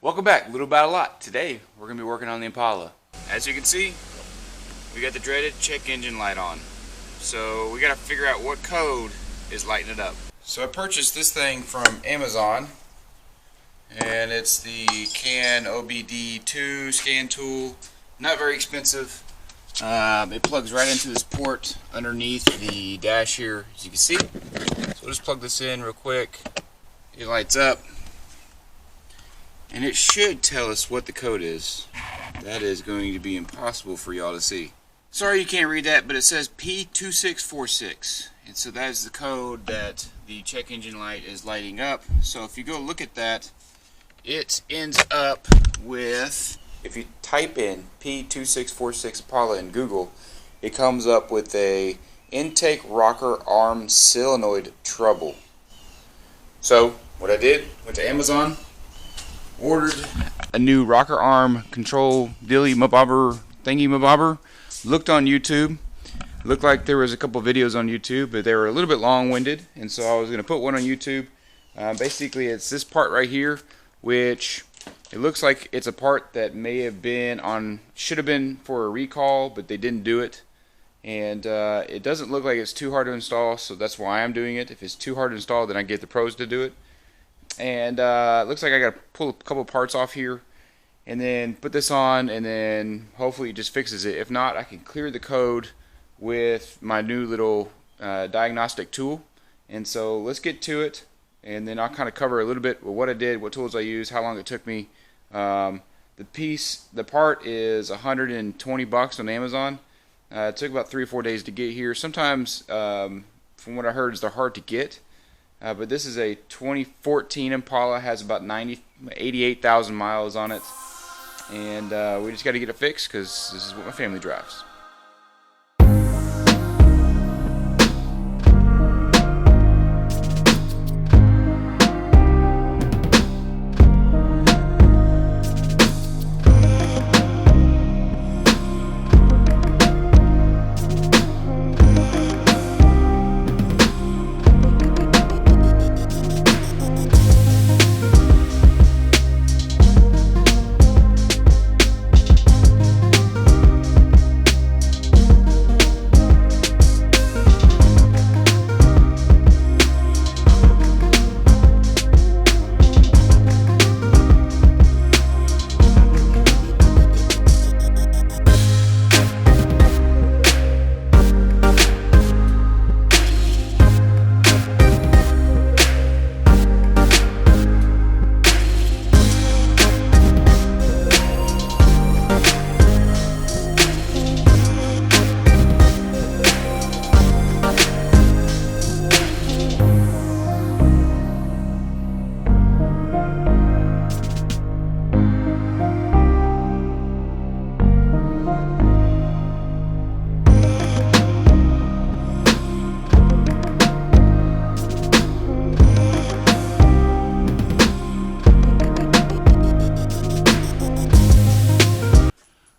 Welcome back, Little About a Lot. Today we're going to be working on the Impala. As you can see, we got the dreaded check engine light on. So we got to figure out what code is lighting it up. So I purchased this thing from Amazon, and it's the CAN OBD2 scan tool. Not very expensive. It plugs right into this port underneath the dash here, as you can see. So we'll just plug this in real quick. It lights up. And it should tell us what the code is. That is going to be impossible for y'all to see. Sorry you can't read that, but it says P2646. And so that is the code that the check engine light is lighting up. So if you go look at that, it ends up with, if you type in P2646 Impala in Google, it comes up with a intake rocker arm solenoid trouble. So what I did, went to Amazon, ordered a new rocker arm control dilly mabobber thingy mabobber. Looked on YouTube. Looked like there was a couple videos on YouTube, but they were a little bit long-winded, and so I was going to put one on YouTube. Basically, it's this part right here, which it looks like it's a part that may have been on, should have been for a recall, but they didn't do it. And it doesn't look like it's too hard to install, so that's why I'm doing it. If it's too hard to install, then I get the pros to do it. And it looks like I got to pull a couple parts off here and then put this on, and then hopefully it just fixes it. If not, I can clear the code with my new little diagnostic tool. And so let's get to it, and then I'll kind of cover a little bit with what I did, what tools I used, how long it took me. The part is $120 on Amazon. It took about 3 or 4 days to get here. Sometimes, from what I heard, they're hard to get. But this is a 2014 Impala, has about 88,000 miles on it, and we just got to get it fixed because this is what my family drives.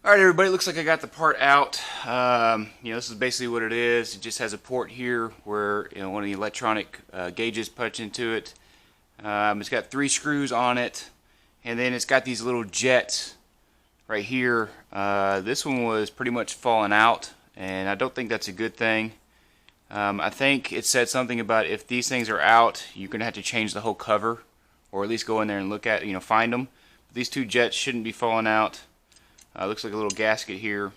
Alright everybody, looks like I got the part out. This is basically what it is. It just has a port here where one of the electronic gauges punch into it. It's got 3 screws on it, and then it's got these little jets right here. This one was pretty much falling out, and I don't think that's a good thing. I think it said something about if these things are out, you're going to have to change the whole cover, or at least go in there and look at, find them. But these 2 jets shouldn't be falling out. Looks like a little gasket here.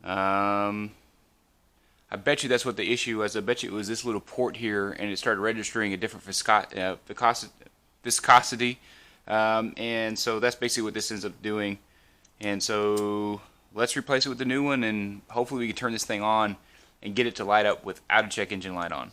I bet you that's what the issue was. I bet you it was this little port here, and it started registering a different viscosity. And so that's basically what this ends up doing. And so let's replace it with the new one, and hopefully we can turn this thing on and get it to light up without a check engine light on.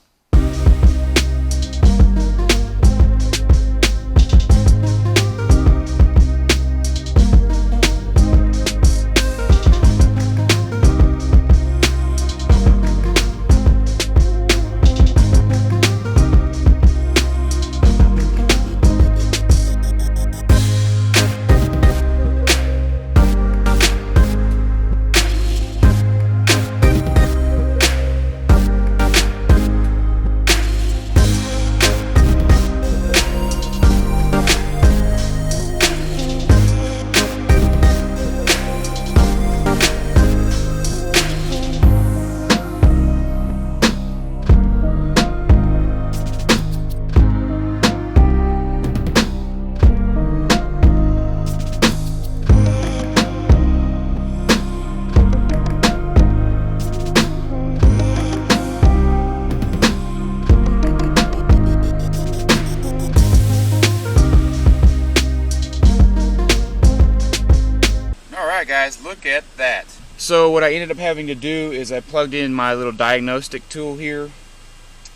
Alright guys, look at that. So what I ended up having to do is I plugged in my little diagnostic tool here,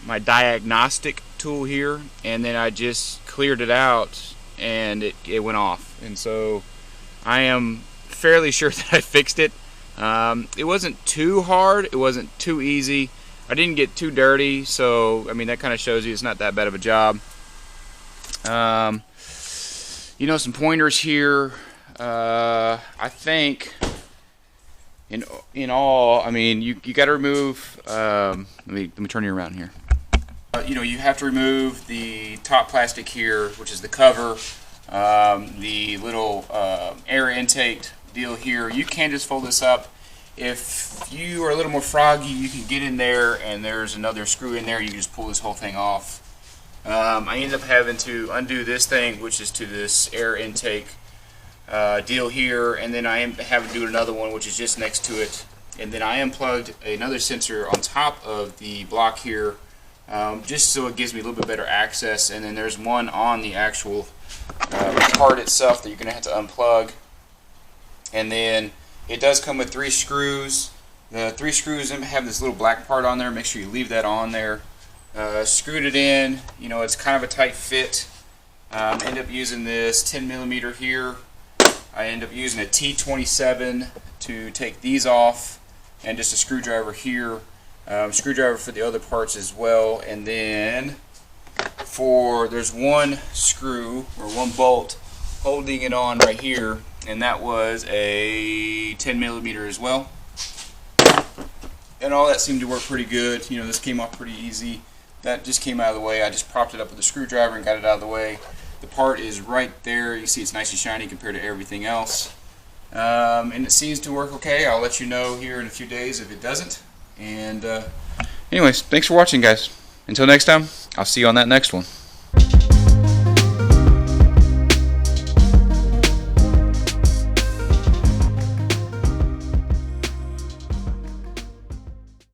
and then I just cleared it out and it went off. And so I am fairly sure that I fixed it. It wasn't too hard, it wasn't too easy. I didn't get too dirty, so I mean that kind of shows you it's not that bad of a job. You know, some pointers here. I think in all, I mean, you got to remove. Let me turn you around here. You know, you have to remove the top plastic here, which is the cover, the little air intake deal here. You can just fold this up. If you are a little more froggy, you can get in there, and there's another screw in there. You can just pull this whole thing off. I ended up having to undo this thing, which is to this air intake deal here, and then I am having to do another one, which is just next to it. And then I unplugged another sensor on top of the block here, just so it gives me a little bit better access. And then there's one on the actual part itself that you're going to have to unplug. And then it does come with 3 screws. The 3 screws have this little black part on there. Make sure you leave that on there. Screwed it in. You know, it's kind of a tight fit. End up using this 10mm here. I end up using a T27 to take these off, and just a screwdriver here. Screwdriver for the other parts as well. And then there's one screw or one bolt holding it on right here, and that was a 10mm as well. And all that seemed to work pretty good. You know, this came off pretty easy. That just came out of the way. I just propped it up with a screwdriver and got it out of the way. The part is right there. You see it's nice and shiny compared to everything else. And it seems to work okay. I'll let you know here in a few days if it doesn't. And anyways, thanks for watching, guys. Until next time, I'll see you on that next one.